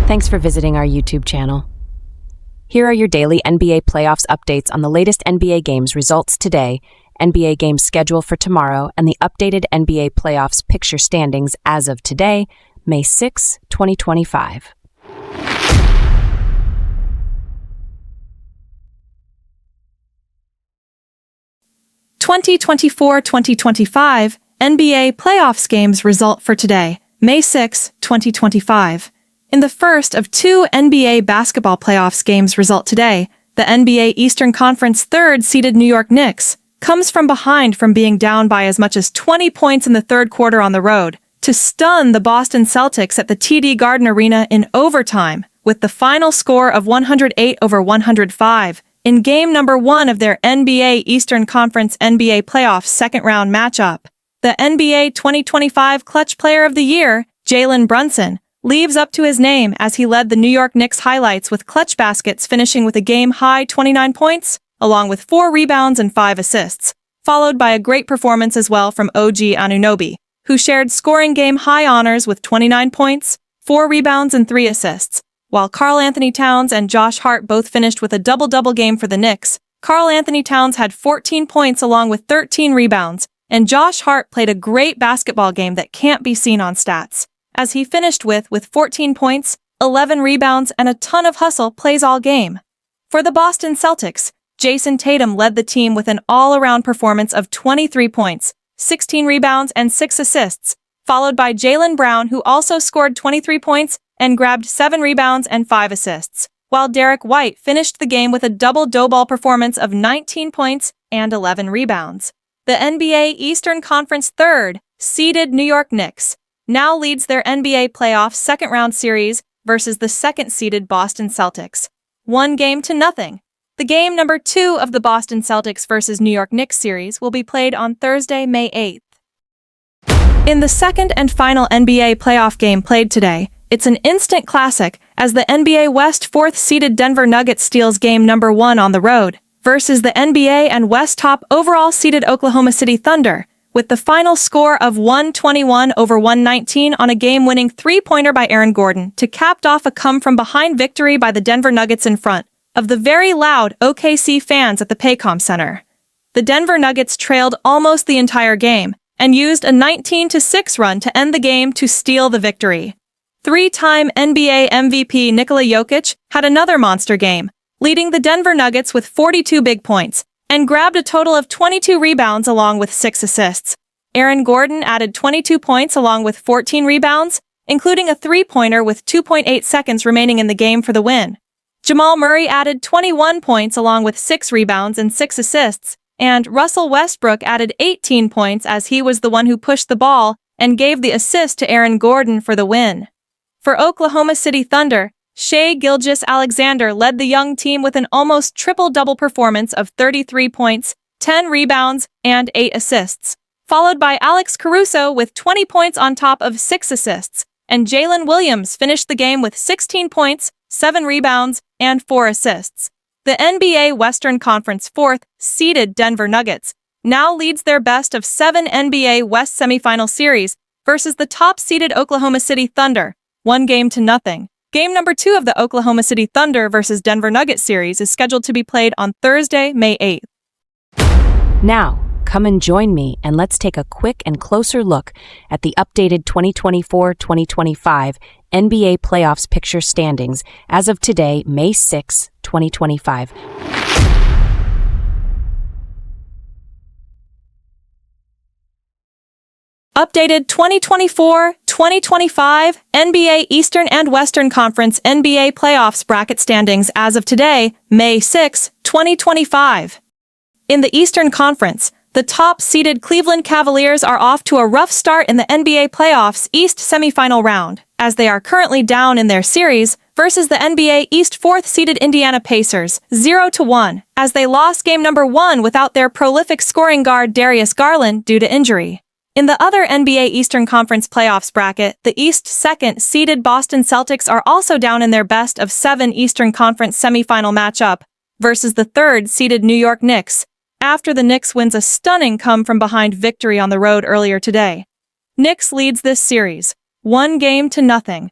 Thanks for visiting our YouTube channel. Here are your daily NBA playoffs updates on the latest NBA games results today, NBA games schedule for tomorrow, and the updated NBA playoffs picture standings as of today, May 6, 2025. (2024-2025) NBA playoffs games result for today, May 6, 2025. In the first of two NBA basketball playoffs games result today, the NBA Eastern Conference third-seeded New York Knicks comes from behind from being down by as much as 20 points in the third quarter on the road to stun the Boston Celtics at the TD Garden Arena in overtime with the final score of 108-105 in game number 1 of their NBA Eastern Conference NBA playoffs second-round matchup. The NBA 2025 Clutch Player of the Year, Jalen Brunson, leaves up to his name as he led the New York Knicks highlights with clutch baskets finishing with a game-high 29 points, along with 4 rebounds and 5 assists, followed by a great performance as well from OG Anunoby, who shared scoring game-high honors with 29 points, 4 rebounds and 3 assists. While Karl Anthony Towns and Josh Hart both finished with a double-double game for the Knicks, Karl Anthony Towns had 14 points along with 13 rebounds, and Josh Hart played a great basketball game that can't be seen on stats, as he finished with 14 points, 11 rebounds, and a ton of hustle plays all game. For the Boston Celtics, Jason Tatum led the team with an all-around performance of 23 points, 16 rebounds, and 6 assists, followed by Jaylen Brown, who also scored 23 points and grabbed 7 rebounds and 5 assists, while Derek White finished the game with a double-double performance of 19 points and 11 rebounds. The NBA Eastern Conference third-seeded New York Knicks now leads their NBA playoff second-round series versus the second-seeded Boston Celtics, 1-0. The game number 2 of the Boston Celtics versus New York Knicks series will be played on Thursday, May 8th. In the second and final NBA playoff game played today, it's an instant classic as the NBA West fourth-seeded Denver Nuggets steals game number 1 on the road versus the NBA and West top overall-seeded Oklahoma City Thunder, with the final score of 121-119 on a game-winning three-pointer by Aaron Gordon to cap off a come-from-behind victory by the Denver Nuggets in front of the very loud OKC fans at the Paycom Center. The Denver Nuggets trailed almost the entire game and used a 19-6 run to end the game to steal the victory. Three-time NBA MVP Nikola Jokic had another monster game, leading the Denver Nuggets with 42 big points, and grabbed a total of 22 rebounds along with 6 assists. Aaron Gordon added 22 points along with 14 rebounds, including a three-pointer with 2.8 seconds remaining in the game for the win. Jamal Murray added 21 points along with 6 rebounds and 6 assists, and Russell Westbrook added 18 points as he was the one who pushed the ball and gave the assist to Aaron Gordon for the win. For Oklahoma City Thunder, Shai Gilgeous-Alexander led the young team with an almost triple-double performance of 33 points, 10 rebounds, and 8 assists, followed by Alex Caruso with 20 points on top of 6 assists, and Jalen Williams finished the game with 16 points, 7 rebounds, and 4 assists. The NBA Western Conference fourth-seeded Denver Nuggets now leads their best of 7 NBA West semifinal series versus the top-seeded Oklahoma City Thunder, 1-0. Game number 2 of the Oklahoma City Thunder versus Denver Nuggets series is scheduled to be played on Thursday, May 8th. Now, come and join me and let's take a quick and closer look at the updated 2024-2025 NBA playoffs picture standings as of today, May 6, 2025. Updated 2024-2025 NBA Eastern and Western Conference NBA playoffs bracket standings as of today, May 6, 2025. In the Eastern Conference, the top-seeded Cleveland Cavaliers are off to a rough start in the NBA playoffs East semifinal round, as they are currently down in their series versus the NBA East fourth-seeded Indiana Pacers, 0-1, as they lost game number 1 without their prolific scoring guard Darius Garland due to injury. In the other NBA Eastern Conference playoffs bracket, the East second-seeded Boston Celtics are also down in their best of 7 Eastern Conference semifinal matchup versus the third-seeded New York Knicks, after the Knicks wins a stunning come-from-behind victory on the road earlier today. Knicks leads this series, 1-0.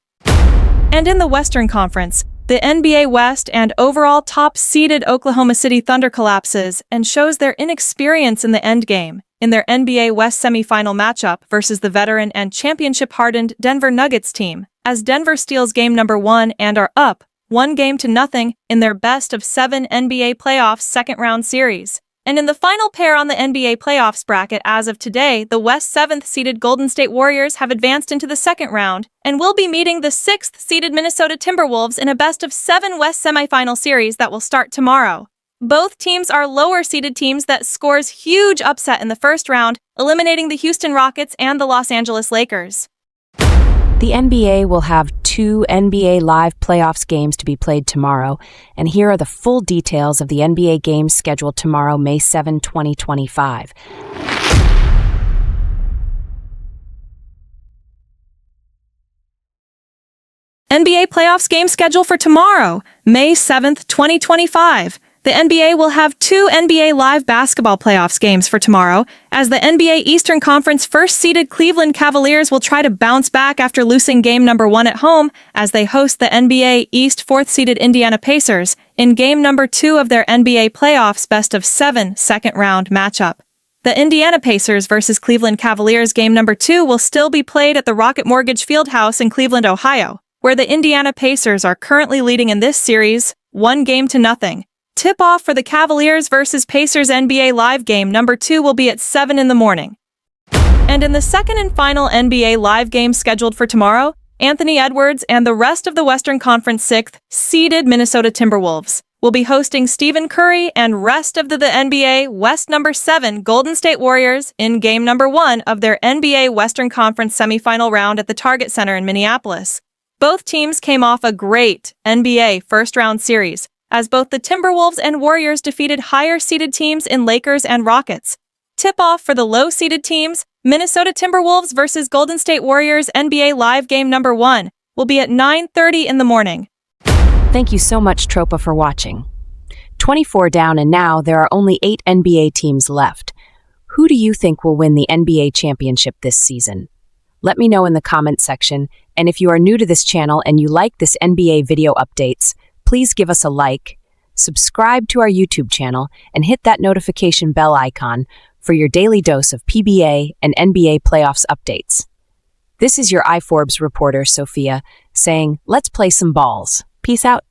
And in the Western Conference, the NBA West and overall top-seeded Oklahoma City Thunder collapses and shows their inexperience in the endgame in their NBA West semifinal matchup versus the veteran and championship-hardened Denver Nuggets team, as Denver steals game number 1 and are up 1-0 in their best-of-7 NBA playoffs second-round series. And in the final pair on the NBA playoffs bracket as of today, the West 7th-seeded Golden State Warriors have advanced into the second round and will be meeting the 6th-seeded Minnesota Timberwolves in a best-of-7 West semifinal series that will start tomorrow. Both teams are lower-seeded teams that scores huge upset in the first round, eliminating the Houston Rockets and the Los Angeles Lakers. The NBA will have 2 NBA Live playoffs games to be played tomorrow, and here are the full details of the NBA games scheduled tomorrow, May 7, 2025. NBA playoffs game schedule for tomorrow, May 7th, 2025. The NBA will have 2 NBA Live basketball playoffs games for tomorrow, as the NBA Eastern Conference first-seeded Cleveland Cavaliers will try to bounce back after losing game number 1 at home as they host the NBA East 4th-seeded Indiana Pacers in game number 2 of their NBA playoffs best-of-7 second-round matchup. The Indiana Pacers versus Cleveland Cavaliers game number 2 will still be played at the Rocket Mortgage Fieldhouse in Cleveland, Ohio, where the Indiana Pacers are currently leading in this series 1-0. Tip-off for the Cavaliers versus Pacers NBA Live game number 2 will be at 7 in the morning. And in the second and final NBA Live game scheduled for tomorrow, Anthony Edwards and the rest of the Western Conference 6th-seeded Minnesota Timberwolves will be hosting Stephen Curry and rest of the NBA West number 7 Golden State Warriors in game number 1 of their NBA Western Conference semifinal round at the Target Center in Minneapolis. Both teams came off a great NBA first-round series, as both the Timberwolves and Warriors defeated higher-seeded teams in Lakers and Rockets. Tip-off for the low-seeded teams, Minnesota Timberwolves versus Golden State Warriors NBA Live game number 1 will be at 9:30 in the morning. Thank you so much, Tropa, for watching. 24 down, and now there are only 8 NBA teams left. Who do you think will win the NBA championship this season? Let me know in the comments section, and if you are new to this channel and you like this NBA video updates, please give us a like, subscribe to our YouTube channel, and hit that notification bell icon for your daily dose of PBA and NBA playoffs updates. This is your iForbes reporter, Sophia, saying, let's play some balls. Peace out.